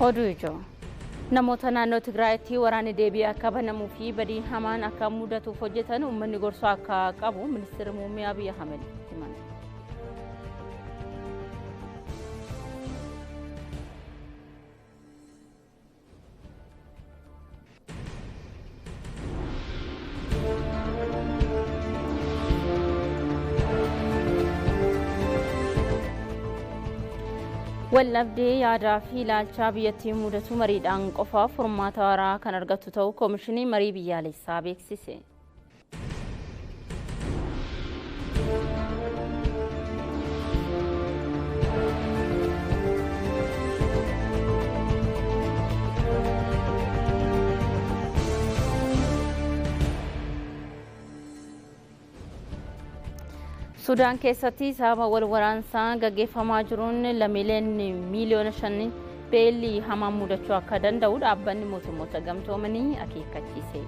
Hodujo namoota naannoo Tigraayitti waraanni deebii akka banamuu fi badiin hamaan akka mudatuuf hojjetan uummanni gorsoo akka qabu ministeerri muummee Abiy Ahmed himan. Wallabdee yaadaa fi ilaalcha biyyattii mudatu mariidhaan qofa furmaata waaraa kan argatu ta'uu koomishinii marii biyyaalessaa beeksise. Suudaan keessatti sababa wal waraansaa gaggeeffamaa jiruun lammiileen miiliyoona 5 beelli hamaan mudachuu akka danda'u dhaabbanni mootummoota gamtoomanii akeekkachiise.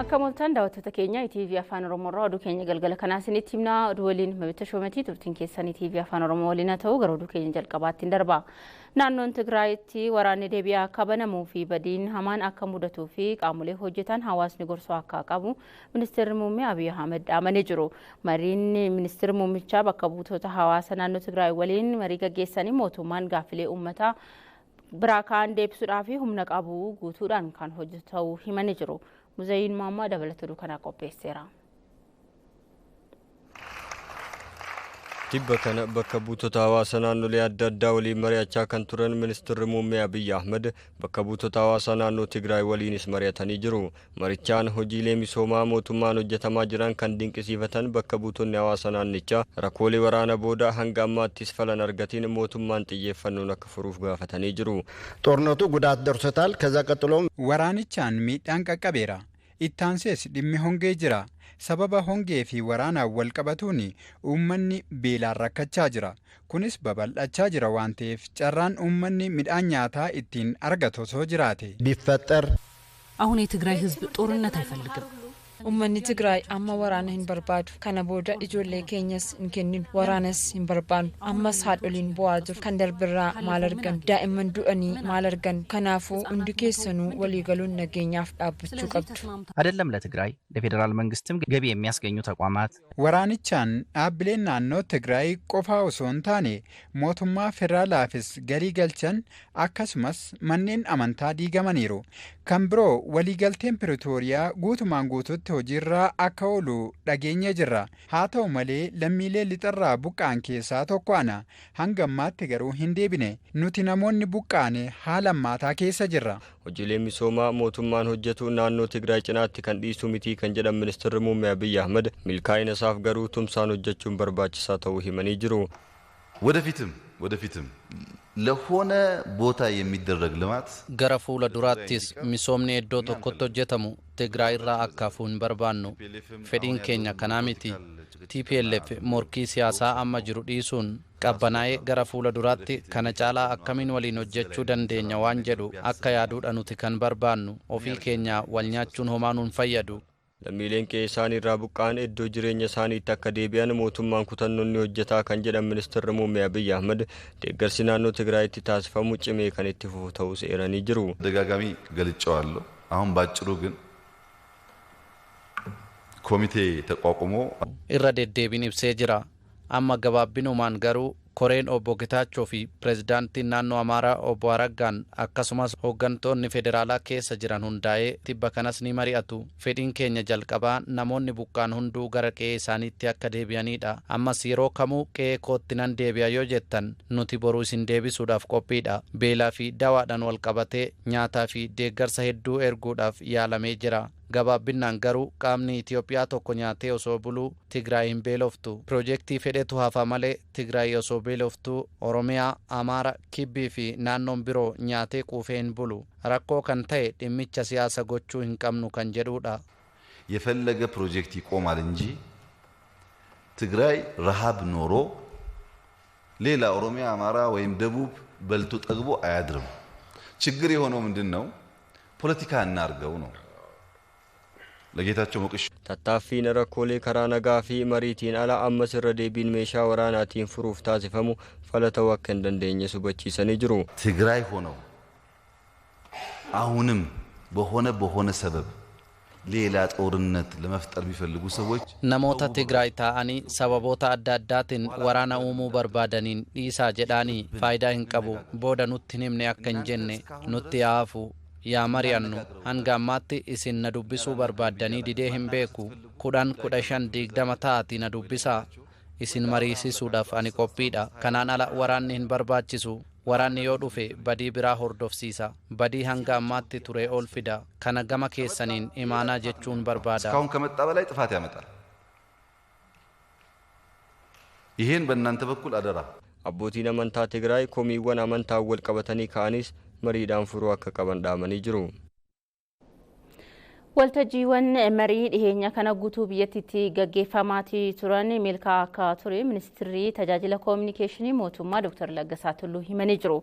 Kamooltaan daawwattoota keenya ETV Afaan Oromoo irraa oduu keenya galgala kanaa isinitti himnaa oduu waliin Mabita Shoometii turtiin keessan ETV Afaan Oromoo waliin haa ta'u gara oduu keenya jalqabaatti darba. Naannoon Tigraayitti waraanni deebii akka banamuu fi badiin hamaan akka mudatuu fi qaamolee hojjetan hawaasni gorsoo akka qabu ministeerri muummee Abiy Ahmed dhaamanii jiru. Mariin ministeerri muummichaa bakka buutota hawaasa naannoo Tigraay waliin marii gaggeessanii mootummaan gaaffilee uummataa biraa kaan deebisuudhaaf humna qabu guutuudhaan kan hojjetu himanii jiru. Muzayin Mama dabalatu kana qopheesseera. Tibba kana bakka buutota hawaasa naannolee adda addaa waliin mari'achaa kan turan ministeerri muummee Abiy Ahmed bakka buutota hawaasa naannoo Tigraay waliinis mari'atanii jiru. Marichaan hojiilee misoomaa mootummaan hojjetamaa jiran kan dinqisiifatan bakka buutonni hawaasa naannichaa rakkoolee waraana booda hanga ammaattis falan argatiin mootummaan xiyyeeffannoon akka furuuf gaafatanii jiru. ጦርነቱ ጉዳት ደርሶታል ከዛ ቀጥሎም waraanichaan miidhaan qaqqabeera ittaansees dhimmi hongee jira sababa hongee fi waraanaan wal qabatuun uummanni beelaan rakkachaa jira kunis babal'achaa jira waan ta'eef carraan uummanni midhaan nyaataa ittiin argatu osoo jiraate ቢፈጠር አሁን የትግራይ ህዝብ ጦርነት አይፈልግም Uummanni Tigraay amma waraana hin barbaadu. Kana booda ijoollee keenyas hin kennin. Waraanas hin barbaadu. Ammas haadholiin bu'aa jiru. Kan darbirraa maal argan? Daa'imman du'anii maal argan? Kanaafuu hundi keessanuu waliigaluun nageenyaaf dhaabbachuu qabdu. አይደለም ለትግራይ ለፌደራል መንግስትም ገቢ የሚያስገኙ ተቋማት waraanichaan dhaabbileen naannoo Tigraay qofaa osoo hin taane mootummaa federaalaafis galii galchan akkasumas manneen amantaa diigamaniiru. Kan biroo waliigalteen Piretooriyaa guutumaan guututti hojiirra akka oolu dhageenya jirra. Haa ta'u malee lammiilee lixarraa buqqaan keessaa tokko ana. Hanga ammaatti garuu hin deebine. Nuti namoonni buqqaane haala ammaataa keessa jirra. Hojiilee misoomaa mootummaan hojjetu naannoo Tigraay cinaatti kan dhiisu miti kan jedhan ministeerri muummee Abiy Ahmed milkaa'ina isaaf garuu tumsaan hojjechuun barbaachisaa ta'uu himanii jiru. ወደፊትም ለሆነ ቦታ የሚደረግ ልማት ገረፉ ለዱራቲስ ሚሶምኔ እዶ ቶኮቶ ጀተሙ ትግራይ ራ አካፉን በርባኑ ፌዲን ኬኛ ከናሚቲ TPLF ሞርኪ ሲያሳ አማ ጅሩ ዲሱን ቀበናዬ ገረፉ ለዱራቲ ከነጫላ አከሚን ወሊን ሆጀቹ ደንዴኛ ዋን ጀዱ አካ ያዱudhanuti kan barbaannu ofii keenya walnyaachuun homaanuun fayyadu. Lammiileen isaanii irraa buqqaan iddoo jireenya isaaniitti akka deebi'an mootummaan kutannoonni hojjetaa kan jedhan ministeerri muummee Abiy Ahmed deeggarsi naannoo Tigraayitti taasifamu cimee kan itti fufu ta'uu eeranii jiru. ደጋጋሚ ገልጫዋለሁ አሁን ባጭሩ ግን ኮሚቴ ተቋቁሞ irra deddeebiin ibsee jira amma gabaabbinumaan garuu koreen obbo Getaachoo fi pirezidaantiin naannoo Amaaraa obbo Araggaan akkasumas hooggantoonni federaalaa keessa jiran hundaa'ee tibba kanas ni mari'atu. Fedhiin keenya jalqabaa namoonni buqqaan hunduu gara qe'ee isaaniitti akka deebi'anidha. Ammas yeroo kamuu qe'ee kootti nan deebi'a yoo jettan nuti boruu isin deebisuudhaaf qophiidha. Beelaa fi dawaadhaan wal qabatee nyaataa fi deeggarsa hedduu erguudhaaf yaalamee jira. Gabaabinaan garuu qaamni Itoophiyaa tokko nyaatee osoo buluu Tigraay hin beeloftu. Piroojeektii fedhetu hafa malee Tigraay osoo beeloftu Oromiyaa, Amaara, Kibbii fi naannoon biroo nyaatee quufee hin bulu. Rakkoo kan ta'e dhimmicha siyaasa gochuu hin qabnu kan jedhudha. የፈለገ ፕሮጀክት ይቆማል እንጂ ትግራይ ረሃብ ኖሮ ሌላ ኦሮሚያ፣ አማራ ወይም ደቡብ በልቶ ጠግቦ አያድርም። ችግር የሆነው ምንድነው? ፖለቲካ እናርገው ነው። ለጌታቸው ሞቅሽ tattaaffiin rakkoolee karaa nagaa fi mariitiin ala ammas irra deebiin meeshaa waraanaatiin furuuf taasifamu fala ta'uu akka hin dandeenye hubachiisanii jiru. ትግራይ ሆነው አሁንም በሆነ ሰበብ ሌላ ጦርነት ለመፍጠር ቢፈልጉ ሰዎች namoota Tigraay ta'anii sababoota adda addaatiin waraana uumuu barbaadaniin dhiisaa jedhaanii faayidaa hin qabu. Booda nutti himne akka hin jenne nutti haafu. Yaa mari'annu hanga ammaatti isin na dubbisuu barbaaddanii didee hin beeku. 10, 15, 20 ta'atii na dubbisaa. Isin mariisisuudhaaf ani qophiidha. Kanaan ala waraanni hin barbaachisu. Waraanni yoo dhufe badii biraa hordofsiisa. Badii hanga ammaatti ture ol fida. Kana gama keessaniin imaanaa jechuun barbaada. እስካሁን ከመጣ በላይ ጥፋት ያመጣል። ይሄን በእናንተ በኩል አደራ። Abbootiin amantaa Tigraay komiiwwan amantaa wal qabatanii ka'anis mariidhaan furuu akka qaban dhaamanii jiru. Waltajjiiwwan marii dhiheenya kana guutuu biyyattiitti gaggeeffamaatii turan milkaa'aa akka ture ministeerri tajaajila koominikeeshinii mootummaa Dr. Laggasaa Tulluu himanii jiru.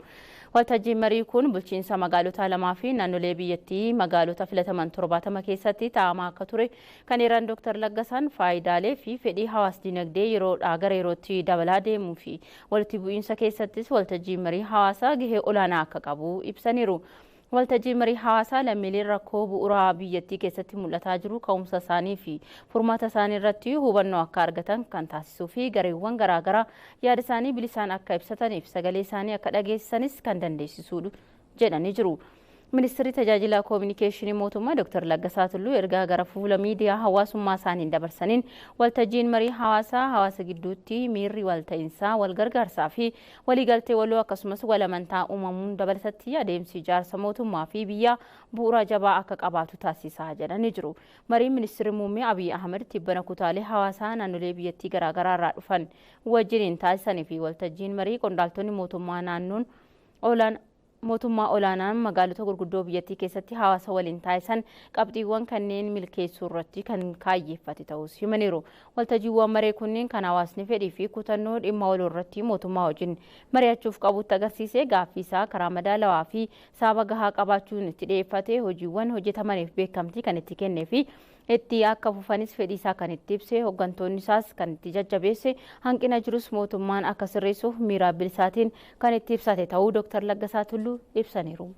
Waltajjiin marii kun bulchiinsa magaalota lamaa fi naannolee biyyattii magaalota filataman 70 keessatti taa'amaa akka ture kan eeran Dr. Laggasaan faayidaalee fi fedhii hawaas dinagdee yeroodhaa gara yerootti dabalaa deemuu fi walitti bu'iinsa keessattis waltajjiin marii hawaasaa gahee olaanaa akka qabu ibsaniiru. Waltajjiin marii hawaasaa lammiileen rakkoo bu'uuraa biyyattii keessatti mul'ataa jiru ka'umsa isaanii fi furmaata isaanii irratti hubannoo akka argatan kan taasisuu fi gareewwan garaagaraa yaada isaanii bilisaan akka ibsataniif sagalee isaanii akka dhageessisanis kan dandeessisuudha jedhanii jiru. Ministeerri tajaajila koominikeeshinii mootummaa Dr. Laggasaa Tulluu ergaa gara fuula miidiyaa hawaasummaa isaaniin dabarsaniin waltajjiin marii hawaasaa hawaasa gidduutti miirri walta'iinsaa walgargaarsaa fi waliigaltee waloo akkasumas walamantaa uumamuun dabalatatti adeemsi ijaarsa mootummaa fi biyyaa bu'uura jabaa akka qabaatu taasisaa jedhanii jiru. Mariin ministeerri muummee Abiy Ahmed tibbana kutaalee hawaasaa naannolee biyyattii garaagaraa irraa dhufan wajjiniin taasisanii fi waltajjiin marii qondaaltonni mootummaa olaanaan magaalota gurguddoo biyyattii keessatti hawaasa waliin taasisan qabxiiwwan kanneen milkeessuu irratti kan kaayyeeffate ta'us himaniiru. Waltajjiiwwan maree kunneen kan hawaasni fedhii fi kutannoo dhimma waloo irratti mootummaa wajjin mari'achuuf qabutti agarsiisee gaaffii isaa karaa madaalawaa fi sababa gahaa qabaachuun itti dhiyeeffate hojiiwwan hojjetamaniif beekamtii kan itti kennee fi itti akka fufanis fedhii isaa kan itti ibse hooggantoonni isaas kan itti jajjabeesse hanqina jirus mootummaan akka sirreessuuf miira bilisaatiin kan itti ibsate ta'uu Dr. Laggasaa Tulluu ibsaniiru.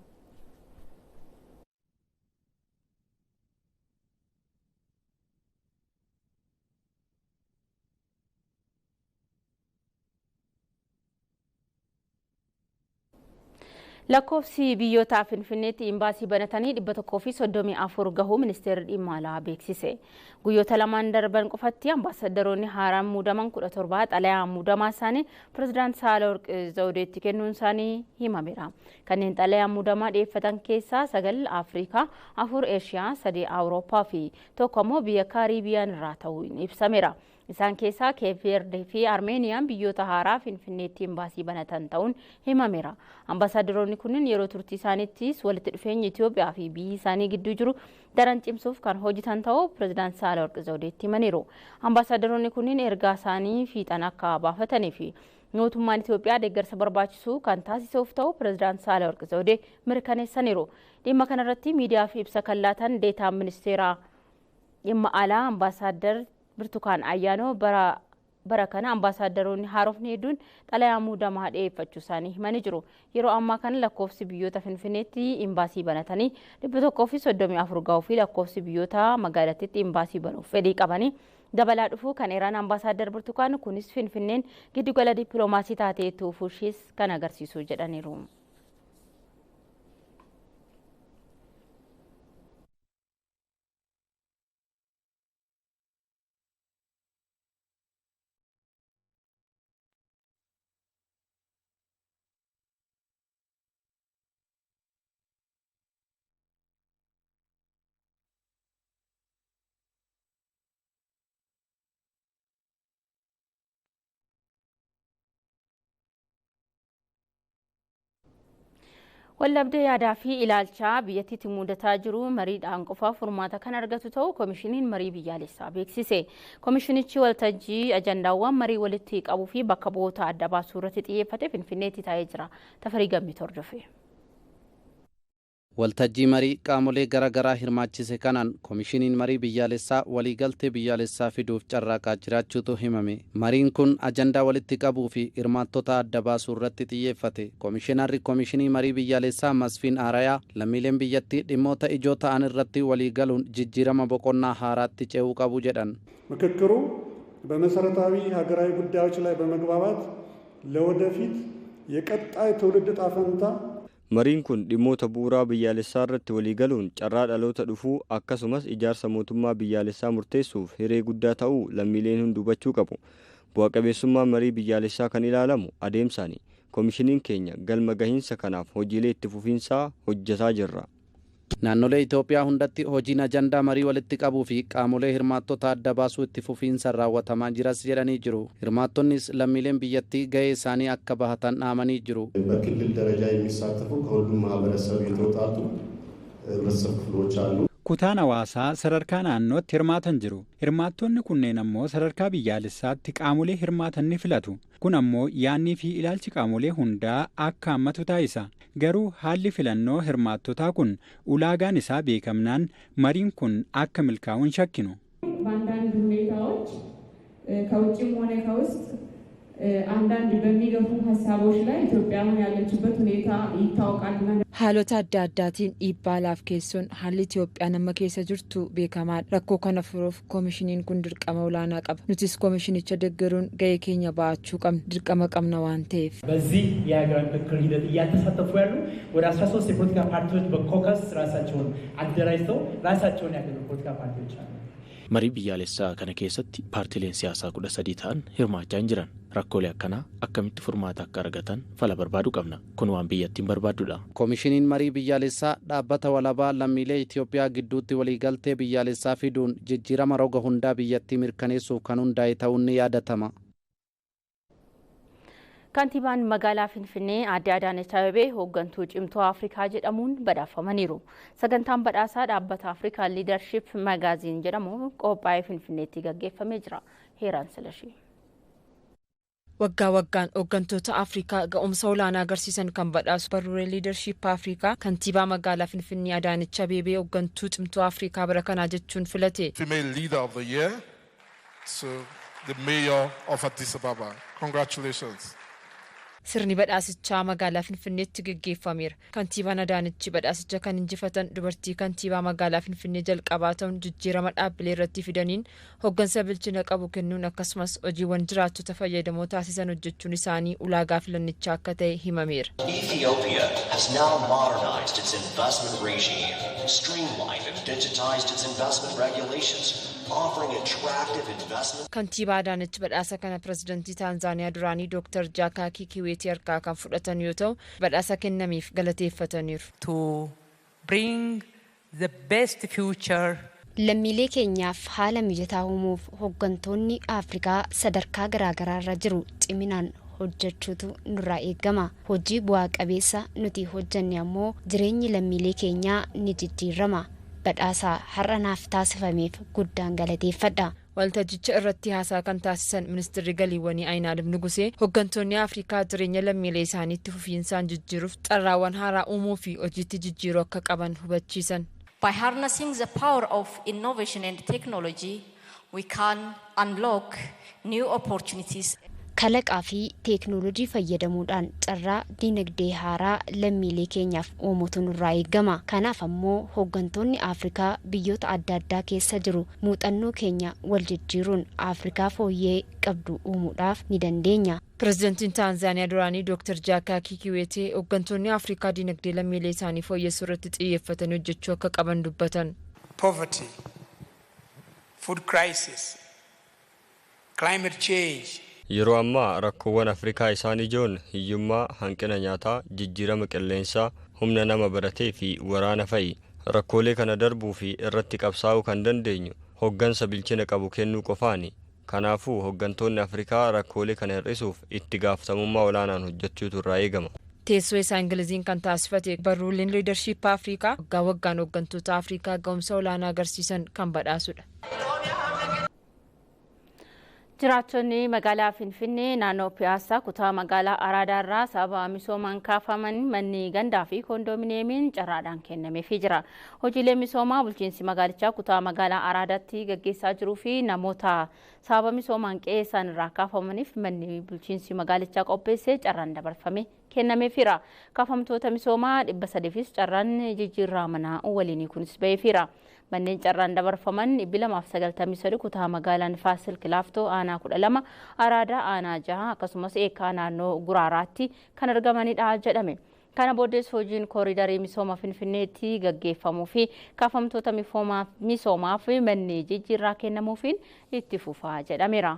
Lakkoofsi biyyoota Finfinneetti imbaasii banatanii 134 gahuu ministeerri dhimma alaa beeksise. Guyyoota lamaan darban qofatti ambaasaadaroonni haaraan muudaman 17 xalayaa muudamaa isaanii pirezidaant Saahilawarqi Zawudeetti kennuun isaanii himameera. Kanneen xalayaa muudamaa dhiyeeffatan keessaa 9 Afrikaa, 4 Eeshiyaa, 3 Awurooppaa fi 1 immoo biyya Kaariibiyaan irraa ta'uun ibsameera. Isaan keessaa Keeverde fi Armeeniyaan biyyoota haaraa Finfinneetti imbaasii banatan ta'uun himameera. Ambaasaadaroonni kunneen yeroo turtii isaaniittis walitti dhufeenya Itoophiyaa fi biyyi isaanii gidduu jiru daran cimsuuf kan hojjetan ta'uu pirezidaant Saahilawarqi Zawudeetti himaniiru. Ambaasaadaroonni kunneen ergaa isaanii fiixan akka baafatanii fi mootummaan Itoophiyaa deeggarsa barbaachisu kan taasisuuf ta'u pirezidaant Saahilawarqi Zawudee mirkaneessaniiru. Dhimma kanarratti miidiyaaf ibsa kan laatan deetaan ministeera dhimma alaa ambaasaadar Birtukaan Ayyaanoo bara kana ambaasaadaroonni haarofni hedduun xalayaa muudamaa dhiyeeffachuu isaanii himanii jiru. Yeroo ammaa kana lakkoofsi biyyoota Finfinneetti imbaasii banatanii 134 gahuu fi lakkoofsi biyyoota magaalattiitti imbaasii banuuf fedhii qabanii dabalaa dhufuu kan eeran ambaasaadar Birtukaan kunis Finfinneen giddugala dippiloomaasii taatee tuufuushiis kan agarsiisu jedhaniiru. Wallabdee yaadaa fi ilaalchaa biyyattiitti mudataa jiru mariidhaan qofaa furmaata kan argatu ta'uu koomishiniin marii biyyaalessaa beeksise. Koomishinichi waltajjii ajandaawwan marii walitti qabuu fi bakka bu'oota adda baasuu irratti xiyyeeffate Finfinneetti taa'ee jira. Tafarii Gammii hordofe. Waltajjii marii qaamolee garaagaraa hirmaachise kanaan koomishiniin marii biyyaalessaa waliigaltee biyyaalessaa fiduuf carraaqaa jiraachuutu himame. Mariin kun ajandaa walitti qabuu fi hirmaattota adda baasuu irratti xiyyeeffate. Koomishinarri koomishinii marii biyyaalessaa Masfiin Aarayaa lammiileen biyyattii dhimmoota ijoo ta'an irratti waliigaluun jijjiirama boqonnaa haaraatti ce'uu qabu jedhan. ምክክሩ በመሰረታዊ ሀገራዊ ጉዳዮች ላይ በመግባባት ለወደፊት የቀጣይ ትውልድ ዕጣ ፈንታ Mariin kun dhimmoota bu'uuraa biyyaalessaa irratti waliigaluun carraa dhaloota dhufuu akkasumas ijaarsa mootummaa biyyaalessaa murteessuuf hiree guddaa ta'uu lammiileen hundi hubachuu qabu. Bu'a qabeessummaa marii biyyaalessaa kan ilaalamu adeemsaani. Koomishiniin keenya galma gahiinsa kanaaf hojiilee itti fufiinsaa hojjetaa jirra. Naannolee Itoophiyaa hundatti hojiin ajandaa marii walitti qabuu fi qaamolee hirmaattota adda baasuu itti fufiinsa raawwatamaa jiras jedhanii jiru. Hirmaattonnis lammiileen biyyattii gahee isaanii akka bahatan dhaamanii jiru. በክልል ደረጃ የሚሳተፉ ከሁሉም ማህበረሰብ የተውጣጡ ህብረተሰብ ክፍሎች አሉ. Kutaan hawaasaa sadarkaa naannootti hirmaatan jiru. Hirmaattonni kunneen ammoo sadarkaa biyyaalessaatti qaamolee hirmaatan ni filatu. Kun ammoo yaannii fi ilaalchi qaamolee hundaa akka hammatu taasisa. Garuu haalli filannoo hirmaattotaa kun ulaagaan isaa beekamnaan mariin kun akka milkaa'u hin shakkinu. በአንዳንድ ሁኔታዎች ከውጭም ሆነ ከውስጥ አንዳንድ በሚገፉ ሀሳቦች ላይ ኢትዮጵያ አሁን ያለችበት ሁኔታ ይታወቃል። haalota adda addaatiin dhiibbaa laaf keessoon haalli Itoophiyaa nama keessa jirtu beekamaadha. Rakkoo kana furuuf koomishiniin kun dirqama olaanaa qaba. Nutis koomishinicha deeggaruun gahee keenya ba'achuu qabna. Dirqama qabna waan ta'eef. በዚህ የሀገራዊ ምክክር ሂደት እያተሳተፉ ያሉ ወደ 13 የፖለቲካ ፓርቲዎች በኮከስ ራሳቸውን አደራጅተው ራሳቸውን ያገኙ ፖለቲካ ፓርቲዎች አሉ። Marii biyyaalessaa kana keessatti paartileen siyaasaa 13 ta'an hirmaachaa jiran. Rakkoolee akkanaa akkamitti furmaata akka argatan fala barbaaduu qabna. Kun waan biyyattiin barbaadudha. Koomishiniin marii biyyaalessaa dhaabbata walabaa lammiilee Itoophiyaa gidduutti waliigaltee biyyaalessaa fiduun jijjiirama roga hundaa biyyattii mirkaneessuuf kan hundaa'e ta'uun ni yaadatama. Kantiibaan magaalaa Finfinnee Aadde Adaanech Abeebee hooggantuu cimtuu Afrikaa jedhamuun badhaafamaniiru. Sagantaan badhaasaa dhaabbata Afrikaa Liidarship Magaaziin jedhamu qophaa'ee Finfinneetti gaggeeffamee jira. Heeraan Silashii. Waggaa waggaan hooggantoota Afrikaa ga'umsa olaanaa agarsiisan kan badhaasu barruulee Liidarship Afrikaa kantiibaa magaalaa Finfinnee Adaanech Abeebee hooggantuu cimtuu Afrikaa bara kanaa jechuun filate. Female Leader of the Year, so the Mayor of Addis Ababa. Congratulations. Sirni badhaasichaa magaalaa Finfinneetti gaggeeffameera. Kantiibaan Adaanech badhaasicha kan injifatan dubartii kantiibaa magaalaa Finfinnee jalqabaa ta'uun jijjiirama dhaabbilee irratti fidaniin hooggansa bilchina qabu kennuun akkasumas hojiiwwan jiraattota fayyadamoo taasisan hojjechuun isaanii ulaagaa filannichaa akka ta'e himameera. Ethiopia has now modernized its investment regime, streamlined and digitized its investment regulations, offering attractive investment. Kantiibaa Adaanech badhaasa kana pirezidantii Taanzaaniyaa duraanii Dr. Jaakaakii Kiweetii harkaa kan fudhatan yoo ta'u badhaasa kennameef galateeffataniiru. To bring the best future. Lammiilee keenyaaf haala mijataa uumuuf hooggantoonni Afrikaa sadarkaa garaagaraa irra jiru ciminaan hojjechuutu nurraa eegama. Hojii bu'aa qabeessa nuti hojjenne ammoo jireenyi lammiilee keenyaa ni jijjiirama. Badhaasa har'a naaf taasifameef guddaan galateeffadha. Waltajjicha irratti haasaa kan taasisan ministeerri galiiwwanii Ayinaalam Nugusee hooggantoonni Afrikaa jireenya lammiilee isaaniitti fufiinsaan jijjiiruuf carraawwan haaraa uumuu fi hojiitti jijjiiruu akka qaban hubachiisan. By harnessing the power of innovation and technology, we can unlock new opportunities. Kalaqaa fi teeknooloojii fayyadamuudhaan carraa dinagdee haaraa lammiilee keenyaaf uumuutu nurraa eegama. Kanaaf ammoo hooggantoonni Afrikaa biyyoota adda addaa keessa jiru muuxannoo keenya wal jijjiiruun Afrikaa fooyyee qabdu uumuudhaaf ni dandeenya. Pirezidantiin Taanzaaniyaa duraanii Dr. Jaakaakii Kiweetii hooggantoonni Afrikaa dinagdee lammiilee isaanii fooyyessuu irratti xiyyeeffatanii hojjechuu akka qaban dubbatan. Poverty, food crisis, climate change. Yeroo ammaa rakkoowwan Afrikaa isaan ijoon hiyyummaa, hanqina nyaataa, jijjiirama qilleensaa, humna nama baratee fi waraana fa'i. Rakkoolee kana darbuu fi irratti qabsaa'uu kan dandeenyu hooggansa bilchina qabu kennuu qofaani. Kanaafuu hooggantoonni Afrikaa rakkoolee kana hir'isuuf itti gaafatamummaa olaanaan hojjechuutu irraa eegama. teessoo isaa ingiliziin kan taasifate barruuleen liidarshiip Afrikaa waggaa waggaan hooggantoota Afrikaa ga'umsa olaanaa agarsiisan kan badhaasudha. Jiraattonni magaalaa Finfinnee naannoo Piyaasaa kutaa magaalaa Araadaarraa sababa misoomaan kaafaman manni gandaa fi koondoominiyeemiin carraadhaan kennameefii jira. Hojiilee misoomaa bulchiinsi magaalichaa kutaa magaalaa Araadaatti gaggeessaa jiruu fi namoota sababa misoomaan qe'ee isaanirraa kaafamaniif manni bulchiinsi magaalichaa qopheessee carraan dabarfame kennameefiira. Kaafamtoota misoomaa 300fis carraan jijjiirraa manaa waliinii kunis ba'eefiira. Manneen carraan dabarfaman 293 kutaa magaalaa Faasil Kilaaftoo aanaa 12 Araadaa aanaa 6 akkasumas eekaa naannoo Guraaraatti kan argamanidha jedhame. Kana booddees hojiin kooriidarii misooma Finfinneetti gaggeeffamuu fi kaafamtoota misoomaaf manni jijjiirraa kennamuufiin itti fufaa jedhameera.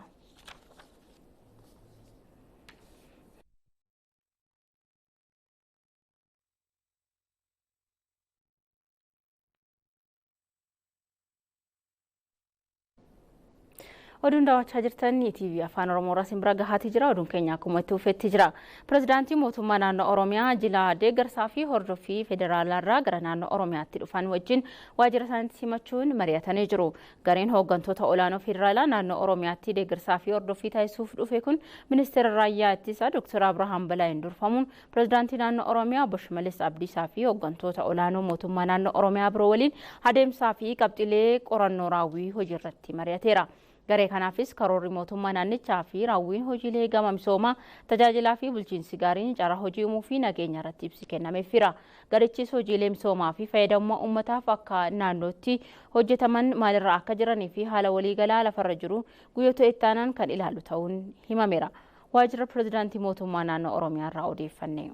Oduun daawwachaa jirtan TV Afaan Oromoo irraa isin bira gahaati jira. Oduun keenya akkuma itti fufetti jira. Pirezidaantii mootummaa naannoo Oromiyaa jila deeggarsaa fi hordoffii federaalaa gara naannoo Oromiyaatti dhufan wajjin waajjira isaaniitti simachuun mari'atanii jiru. Gareen hooggantoota olaanoo federaalaa naannoo Oromiyaatti deeggarsaa fi hordoffii taasisuuf dhufe kun ministeera raayyaa ittisaa Dr. Abrahaam Balaayin durfamuun pirezidaantii naannoo Oromiyaa Obbo Shimallis Abdiisaa fi hooggantoota olaanoo mootummaa naannoo Oromiyaa biroo waliin adeemsaa fi qabxiilee qorannoo raawwii hojii irratti mari'ateera. Garee kanaafis karoorri mootummaa naannichaa fi raawwiin hojiilee gama misoomaa tajaajilaa fi bulchiinsi gaariin carraa hojii uumuu fi nageenya irratti ibsi kennameefira. Garichis hojiilee misoomaa fi fayyadamummaa uummataaf akka naannootti hojjetaman maalirraa akka jiranii fi haala waliigalaa lafarra jiru guyyoota ittaanaan kan ilaalu ta'uun himameera. Waajjira pirezidaantii mootummaa naannoo Oromiyaa irraa odeeffanne.